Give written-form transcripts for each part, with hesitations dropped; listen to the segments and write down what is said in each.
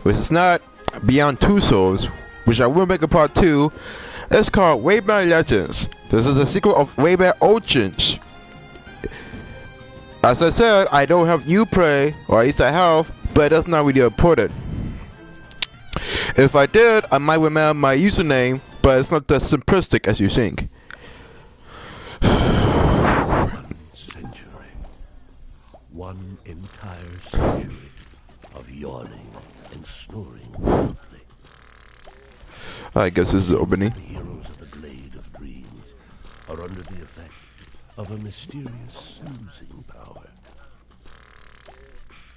which is not Beyond Two Souls, which I will make a part 2. It's called Rayman Legends. This is the sequel of Rayman Origins. As I said, I don't have Uplay, or at least I have, but that's not really important. If I did, I might remember my username, but it's not that simplistic as you think. One entire century of yawning and snoring loudly. I guess this is the opening. The heroes of the Glade of Dreams are under the effect of a mysterious soothing power.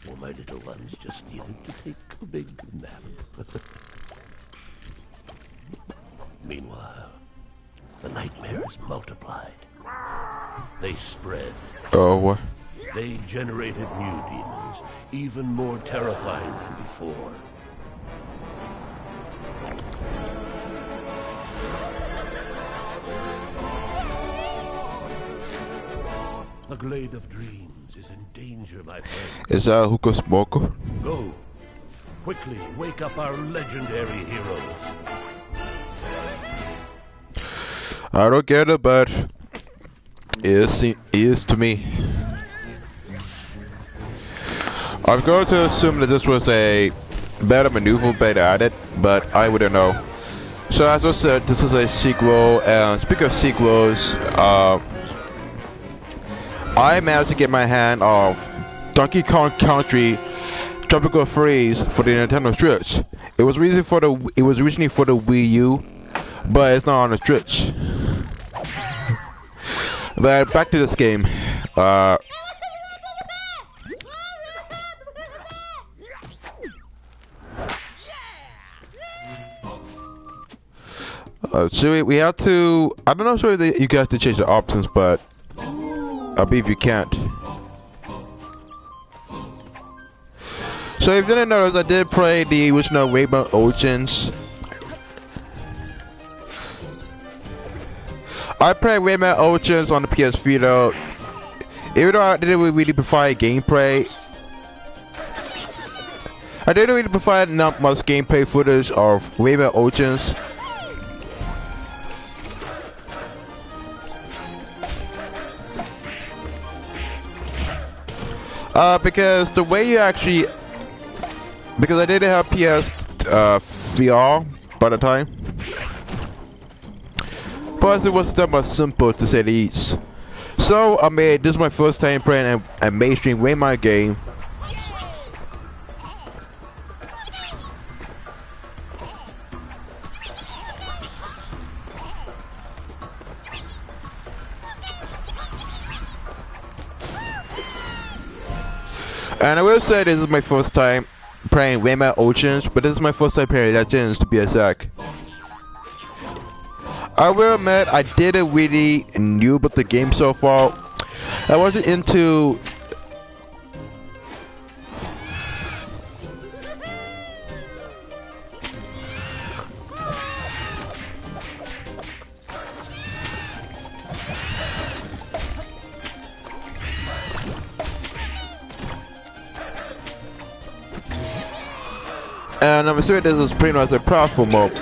Well, my little ones just needed to take a big nap. Meanwhile, the nightmares multiplied. They spread. Oh, what? They generated new demons, even more terrifying than before. The Glade of Dreams is in danger, my friend. Is that Hookah Smoker? Go. Quickly wake up our legendary heroes. I don't get it, but it is to me. I'm going to assume that this was a better maneuver, better at it, but I wouldn't know. So as I said, this is a sequel, and speaking of sequels, I managed to get my hand on Donkey Kong Country Tropical Freeze for the Nintendo Switch. It was originally for the Wii U, but it's not on the Switch. But back to this game. So we have to. I don't know if you guys have to change the options, but I believe you can't. So if you didn't notice, I did play the original Raymond Origins. I played Rayman Origins on the PS3 though. Even though I didn't really provide gameplay, I didn't really provide not much gameplay footage of Rayman Origins. Because the way you actually, because I didn't have PS VR by the time. Plus, it was that much simple to say the least. So, I mean, this is my first time playing a mainstream Rayman game. And I will say this is my first time playing Rayman Origins, but this is my first time playing Legends to be exact. I will admit I didn't really knew about the game so far. I wasn't into and I'm assuming this is pretty much a platform mode.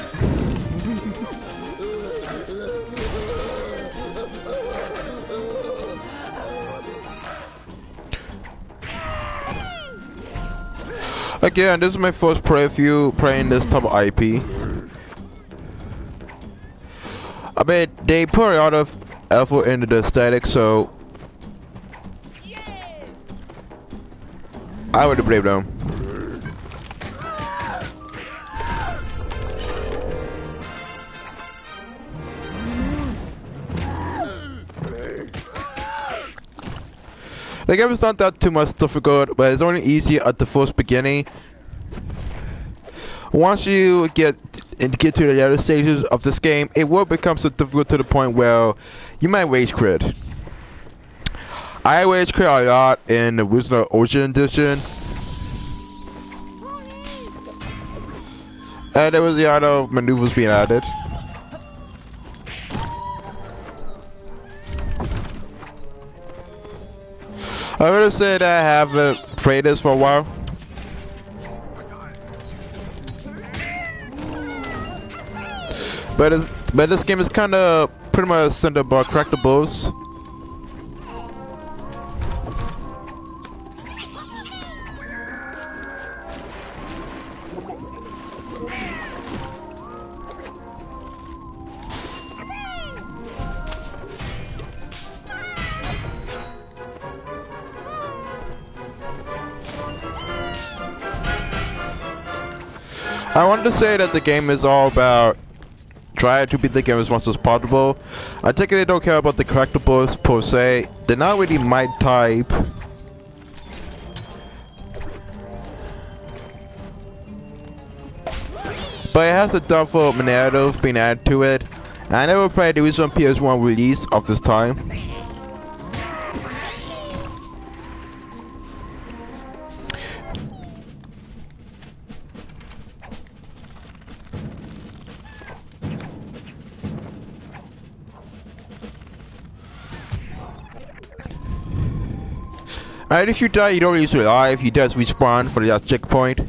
Again, this is my first playthrough playing this type of IP. I mean, they put a lot of effort into the aesthetic, so I would blame them. The game is not that too much difficult, but it's only easy at the first beginning. Once you get to the later stages of this game, it will become so difficult to the point where you might rage quit. I rage quit a lot in the original Ocean Edition. And there was a lot of maneuvers being added. I would have said I haven't played this for a while. but this game is kind of pretty much centered about collectibles. I wanted to say that the game is all about trying to beat the game as much as possible. I take it they don't care about the collectibles per se. They're not really my type. But it has a double narrative being added to it. I never played the original PS1 release of this time. Alright, if you die, you don't usually die. If you does respawn for that checkpoint.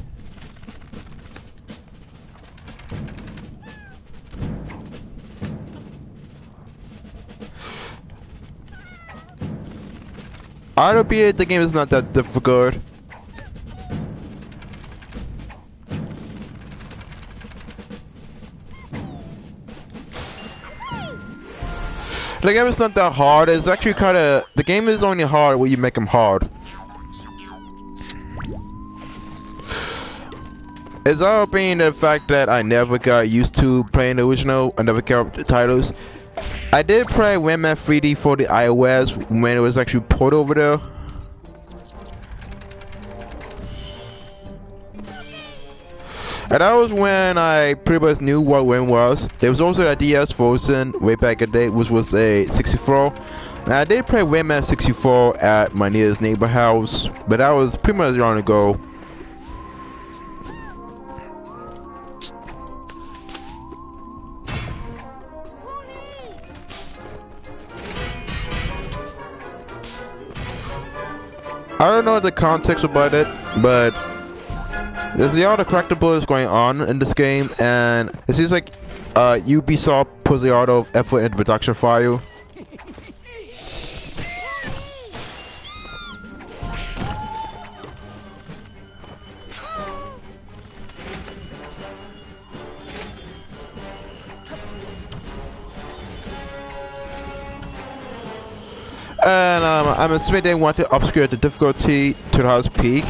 Albeit the game is not that difficult. The game is not that hard. It's actually kind of... The game is only hard when you make them hard. It's all being the fact that I never got used to playing the original. I never got the titles. I did play Rayman 3D for the iOS when it was actually ported over there. And that was when I pretty much knew what Rayman was. There was also a DS version way back in the day, which was a 64. And I did play Rayman 64 at my nearest neighbor house, but that was pretty much long ago. I don't know the context about it, but there's a lot of collectibles going on in this game, and it seems like Ubisoft puts a lot of effort into production file. And I'm assuming they want to upgrade the difficulty to the highest peak.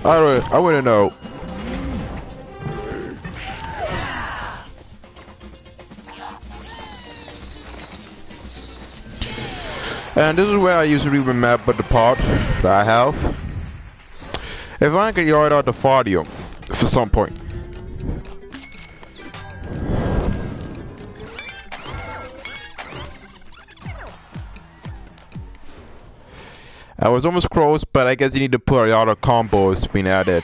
I wouldn't know. And this is where I usually remember the part that I have. If I can get out the Fardium for some point. I was almost close, but I guess you need to put a lot of combos being added.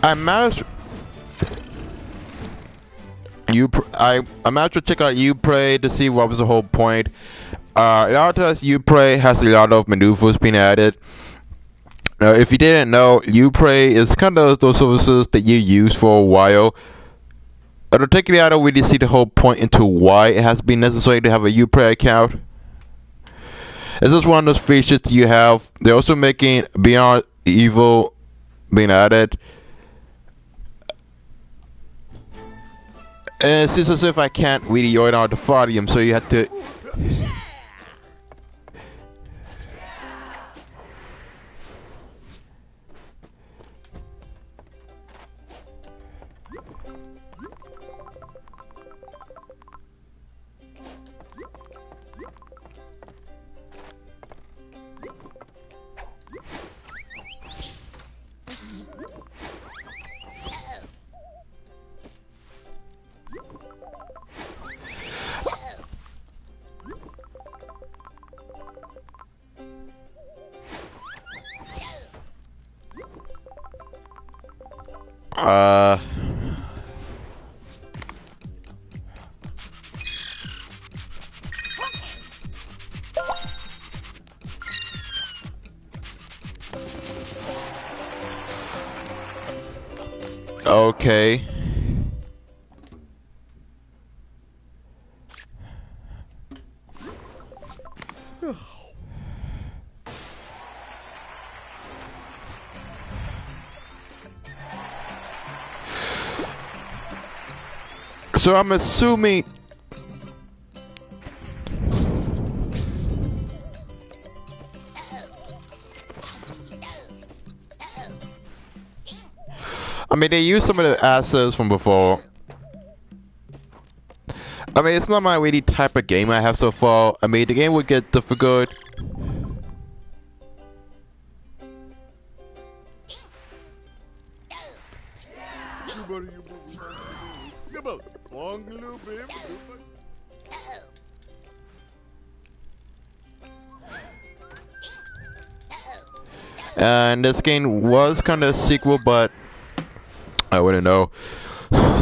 I managed to check out Uplay to see what was the whole point. A lot of times Uplay has a lot of maneuvers being added. If you didn't know, Uplay is kind of those services that you use for a while. Particularly, I don't really see the whole point into why it has been necessary to have a Uplay account. It's just one of those features that you have. They're also making Beyond Evil being added. And it seems as if I can't really yoid out the Fardium, so you have to... Uh. Okay. So I'm assuming. I mean, they used some of the assets from before. I mean, it's not my really type of game I have so far. I mean, the game would get difficult. And this game was kind of a sequel, but I wouldn't know.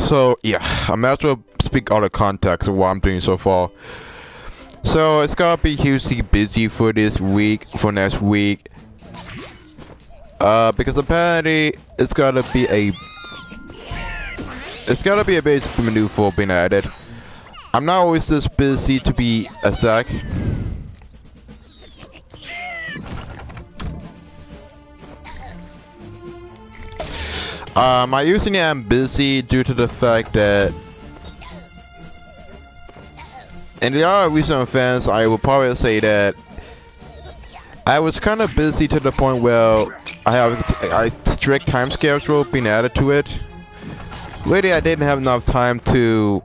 So yeah, I might as well speak out of context of what I'm doing so far. So it's gonna be hugely busy for this week, for next week. Because apparently it's gotta be a basic menu for being added. I'm not always this busy to be a sec. I usually am busy due to the fact that, in the other recent events, I would probably say that I was kind of busy to the point where I have a strict time schedule being added to it. Really, I didn't have enough time to,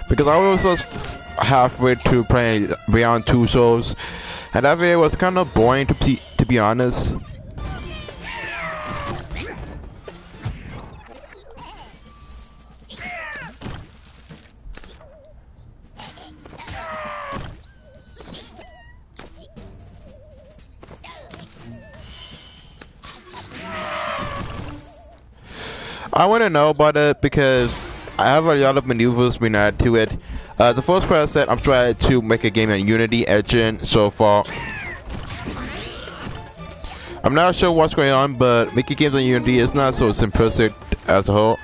because I was just halfway to playing Beyond Two Souls, and that video was kind of boring to be honest. I want to know about it because I have a lot of maneuvers being added to it. The first part is that I'm trying to make a game in Unity engine so far. I'm not sure what's going on, but making games in Unity is not so simplistic as a whole.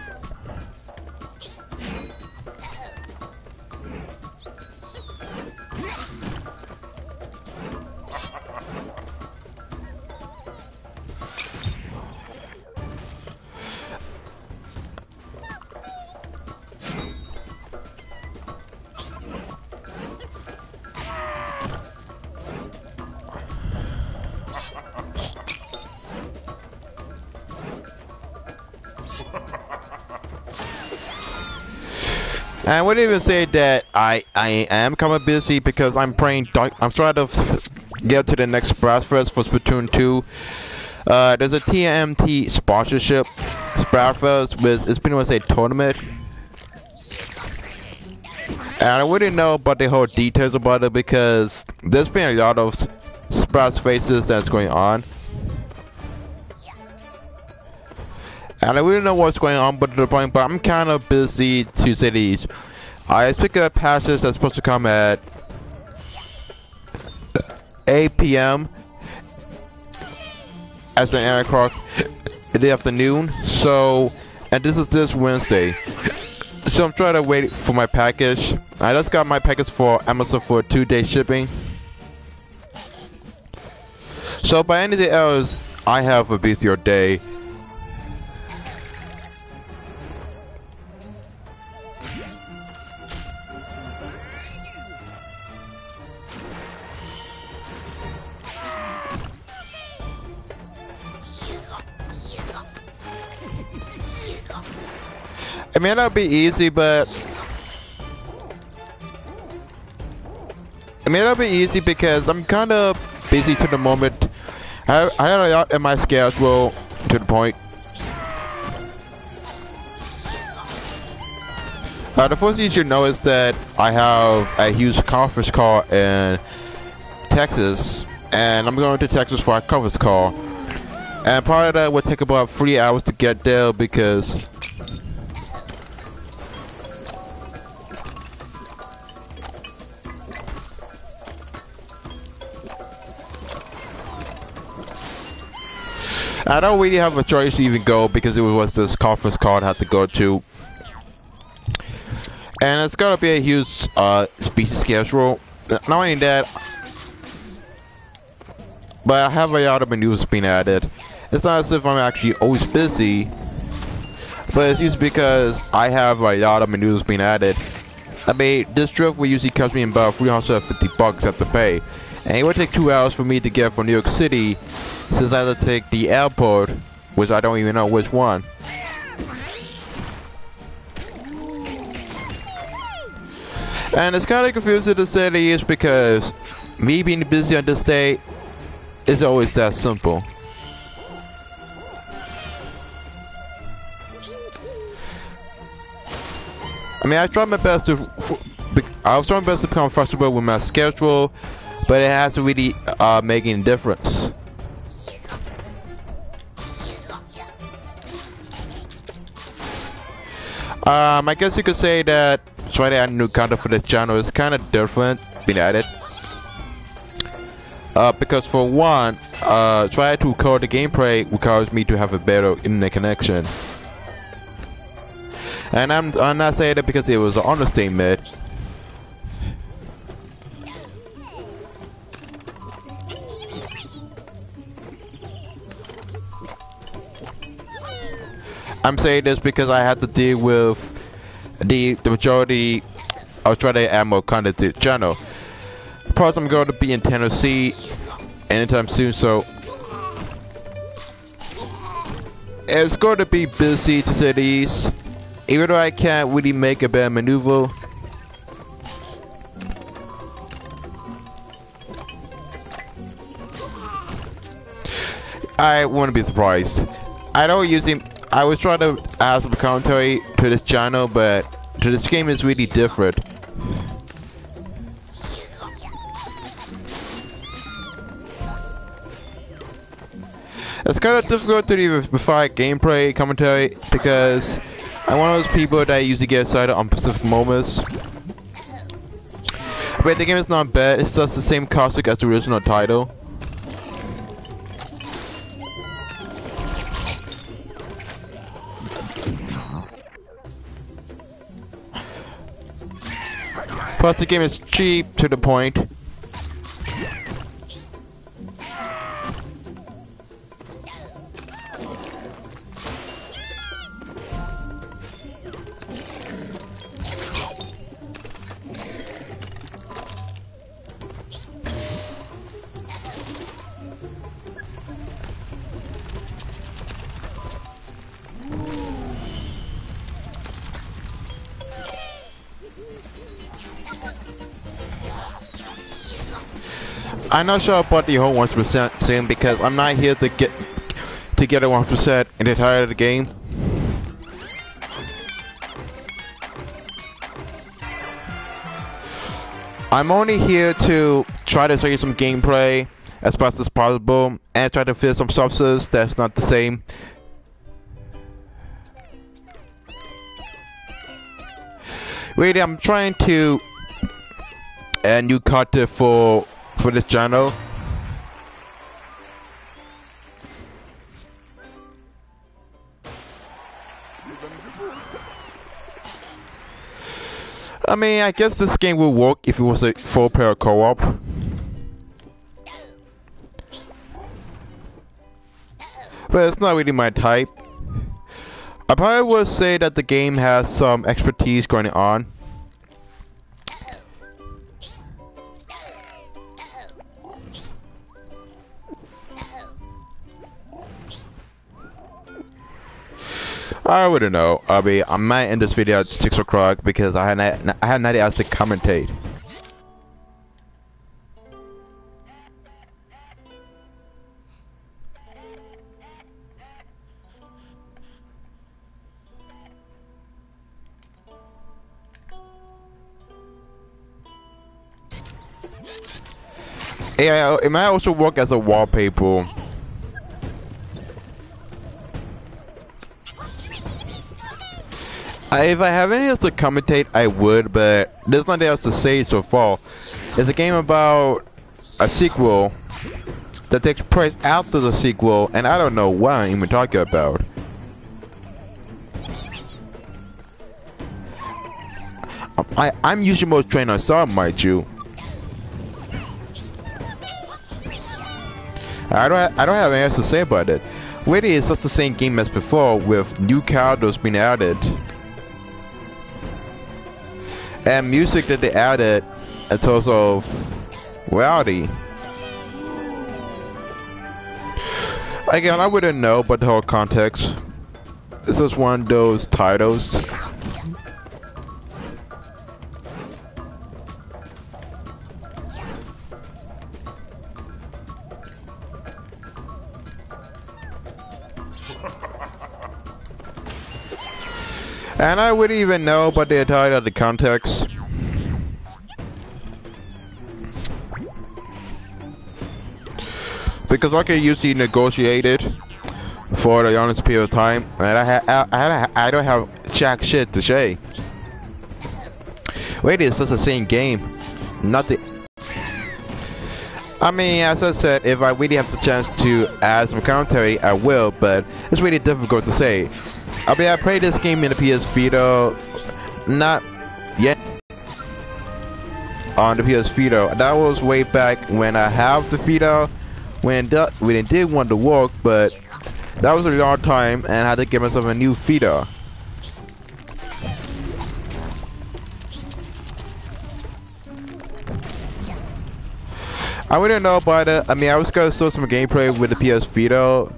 And I wouldn't even say that I am kind of busy because I'm trying to get to the next Splatfest for Splatoon 2. There's a TMT sponsorship Splatfest with, it's pretty much a tournament. And I wouldn't know about the whole details about it because there's been a lot of Splatfaces that's going on. And I wouldn't know what's going on, but I'm kind of busy to say the least. I picked up patches that's supposed to come at 8 p.m. as an 8 o'clock in the afternoon. So, and this is this Wednesday. So I'm trying to wait for my package. I just got my package for Amazon for 2-day shipping. So by anything else, I have a busier day. It may not be easy, but it may not be easy because I'm kind of busy to the moment. I had a lot in my schedule to the point. The first thing you should know is that I have a huge conference call in Texas, and I'm going to Texas for a conference call. And part of that would take about 3 hours to get there because I don't really have a choice to even go because it was this conference call I had to go to. And it's gonna be a huge species schedule. Not only that, but I have a lot of maneuvers being added. It's not as if I'm actually always busy, but it's just because I have a lot of maneuvers being added. I mean, this trip will usually cost me about $350 at the pay, and it would take 2 hours for me to get from New York City, since I have to take the airport, which I don't even know which one. And it's kind of confusing to say the least because me being busy on this day is always that simple. I mean, I was trying my best to become flexible with my schedule, but it hasn't really make any difference. I guess you could say that trying to add a new content for this channel is kind of different being added. Because for one, trying to record the gameplay requires me to have a better internet connection. And I'm not saying that because it was an understatement. I'm saying this because I had to deal with the majority of trying to add more content to the channel. Plus, I'm going to be in Tennessee anytime soon, so it's going to be busy to say the least. Even though I can't really make a bad maneuver, I wouldn't be surprised. I don't usually. I was trying to add some commentary to this channel, but to this game is really different. It's kind of difficult to even provide gameplay commentary because I'm one of those people that usually get excited on specific moments. But the game is not bad, it's just the same concept as the original title. Plus the game is cheap to the point. I'm not sure about the whole 1% thing because I'm not here to get a 1% in the entire of the game. I'm only here to try to show you some gameplay as fast as possible and try to fit some substance that's not the same. Really, I'm trying to add new content for this channel. I mean, I guess this game will work if it was a 4-player co-op. But it's not really my type. I probably would say that the game has some expertise going on. I wouldn't know. I mean, I might end this video at 6 o'clock because I had 90 hours to commentate. Yeah, it might also work as a wallpaper. If I have anything else to commentate, I would, but there's nothing else to say so far. It's a game about a sequel that takes place after the sequel, and I don't know what I'm even talking about. I'm usually most trained on Star, mind you. I don't have anything else to say about it. Really, it's just the same game as before, with new characters being added. And music that they added in terms of reality. Again, I wouldn't know about the whole context. This is one of those titles. And I wouldn't even know about the entirety of the context. Because I can usually negotiate it for the honest period of time, and I don't have jack shit to say. Wait, it's just the same game. Nothing. I mean, as I said, if I really have the chance to add some commentary, I will, but it's really difficult to say. I mean, I played this game in the PS Vita, not yet on the PS Vita. That was way back when I have the Vita, when it did want to work, but that was a long time, and I had to get myself a new Vita. I wouldn't know about it. I mean, I was gonna show some gameplay with the PS Vita,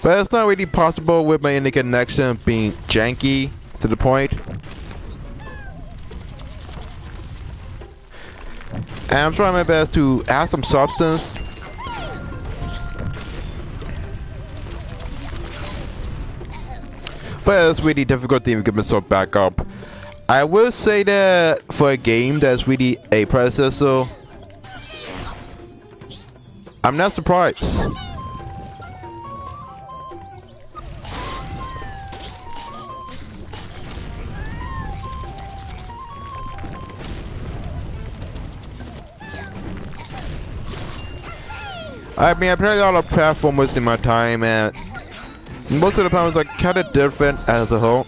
but it's not really possible with my internet connection being janky to the point. And I'm trying my best to add some substance. But it's really difficult to even get myself back up. I will say that for a game that's really a predecessor, I'm not surprised. I mean, I played a lot of platformers in my time, and most of the platformers are kind of different as a whole.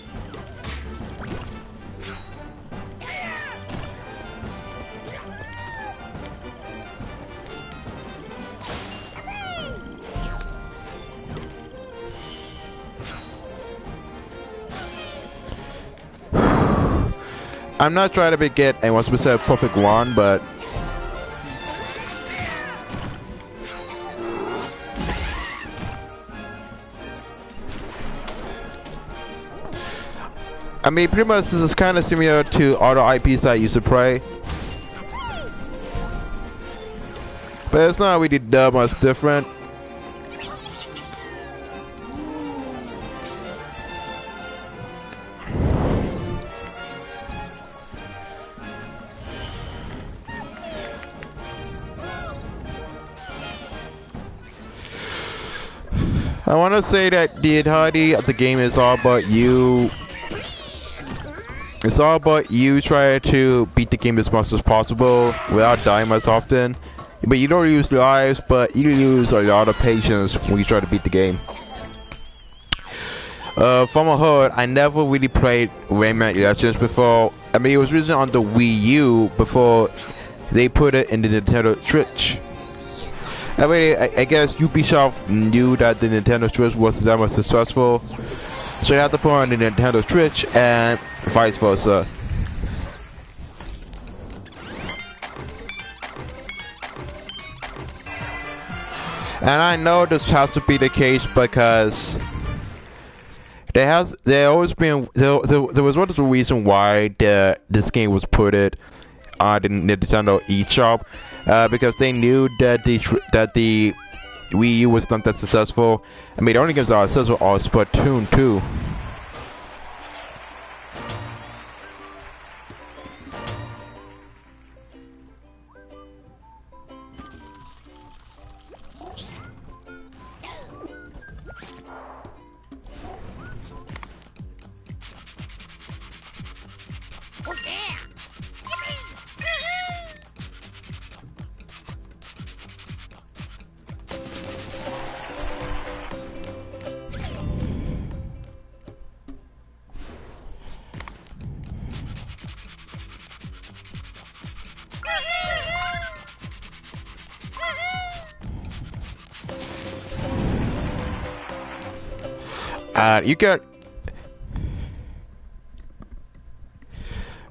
I'm not trying to get a one specific perfect one, but I mean, pretty much this is kind of similar to other IPs that I used to play, but it's not really that much different. I want to say that the entirety of the game is all about you. It's all about you trying to beat the game as much as possible without dying as often. But you don't lose lives, but you lose a lot of patience when you try to beat the game. From a hood, I never really played Rayman Legends before. I mean, it was originally on the Wii U before they put it in the Nintendo Switch. I mean, I guess Ubisoft knew that the Nintendo Switch wasn't that much successful, so they had to put on the Nintendo Switch and vice versa. And I know this has to be the case because there always been there was one reason why this game was put it on the Nintendo eShop, because they knew that the Wii U was not that successful. I mean, the only games that are successful are Splatoon 2.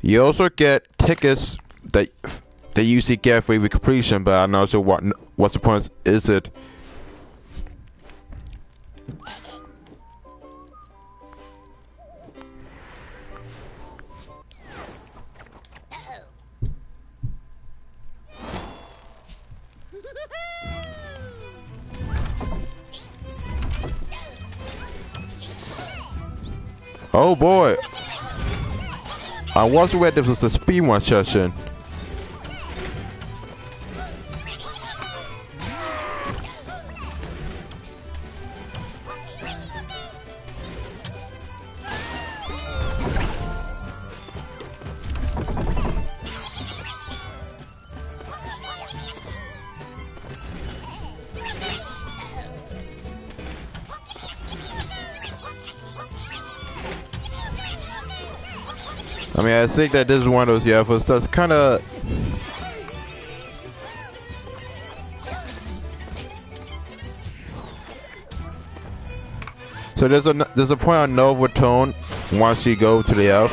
You also get tickets that they usually get for every completion, but I'm not sure what's the point is it. Oh boy! I was aware this was a speedrun session. I mean, I think that this is one of those efforts that's kind of. So there's a point on no overtone once you go to the F.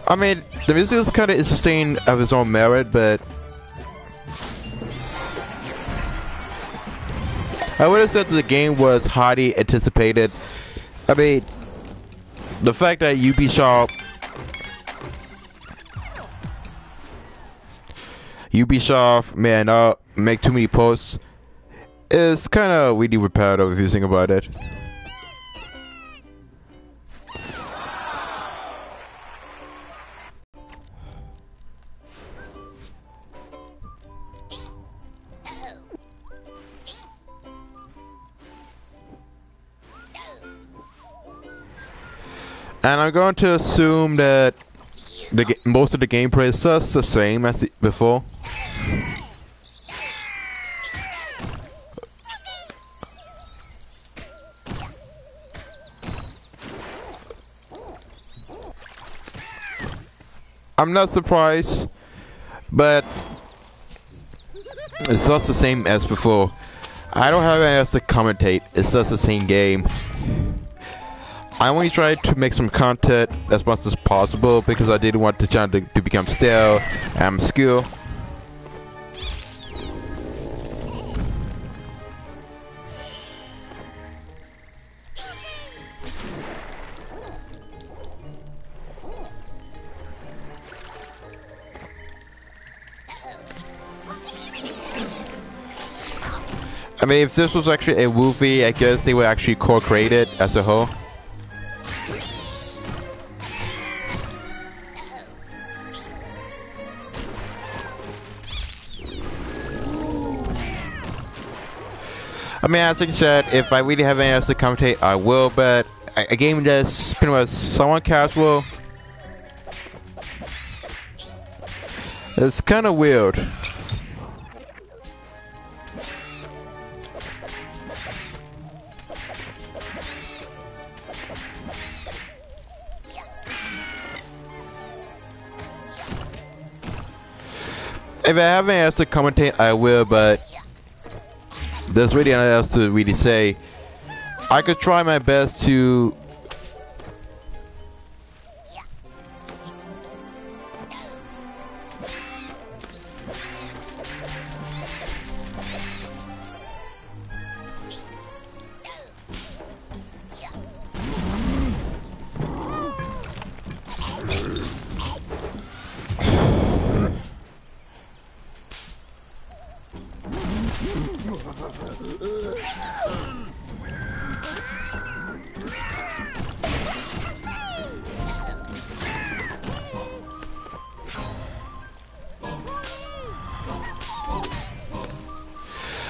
I mean, the music is kind of interesting of its own merit, but I would have said that the game was highly anticipated. I mean, the fact that Ubisoft may not make too many posts is kind of really repetitive if you think about it. And I'm going to assume that most of the gameplay is just the same as before. I'm not surprised, but it's just the same as before. I don't have anything else to commentate. It's just the same game. I only tried to make some content as much as possible because I didn't want the channel to become stale and obscure. I mean, if this was actually a movie, I guess they would actually co-create it as a whole. I mean, as I said, if I really have anything else to commentate, I will, but a game that's pretty much somewhat casual. It's kind of weird. If I have anything else to commentate, I will, but there's really nothing else to really say. I could try my best to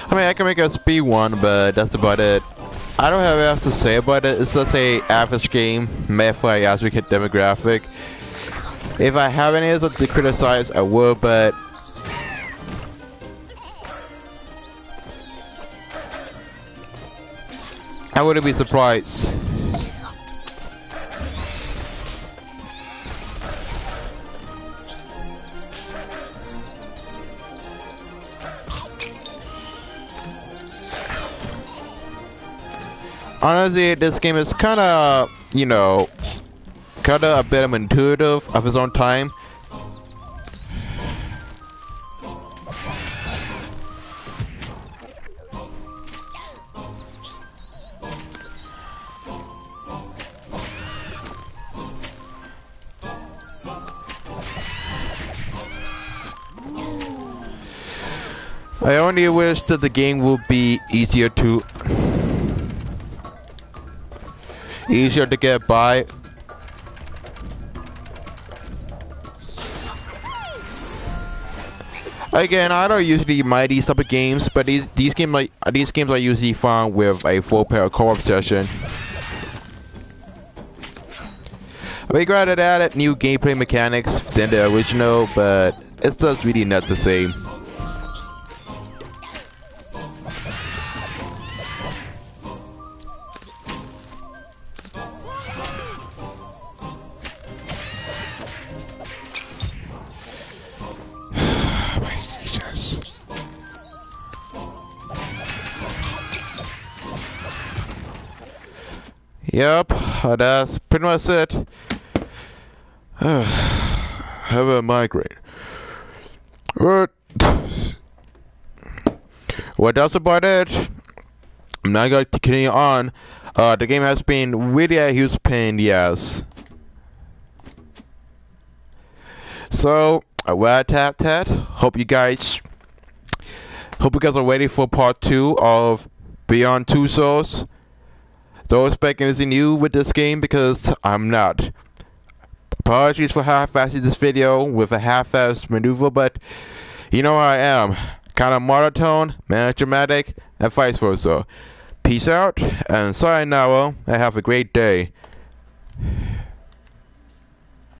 I mean, I can make a speed one, but that's about it. I don't have else to say about it. It's just a average game made for a average demographic. If I have any else to criticize, I would, but I wouldn't be surprised. Honestly, this game is kind of, you know, kind of a bit of intuitive of its own time. I only wish that the game would be easier to get by. Again, I don't usually mind these type of games, but these games are usually fun with a full-player co-op session. We granted added new gameplay mechanics than the original, but it's just really not the same. Yep, that's pretty much it. Have a migraine. Well, that's about it. I'm not going to continue on. The game has been really a huge pain in the ass. So, well, tap. Hope you guys are ready for part 2 of Beyond Two Souls. Don't expect anything new with this game because I'm not. Apologies for half-assing this video with a half-assed maneuver, but you know how I am. Kind of monotone, melodramatic, and vice versa. Peace out, and sayonara, and have a great day.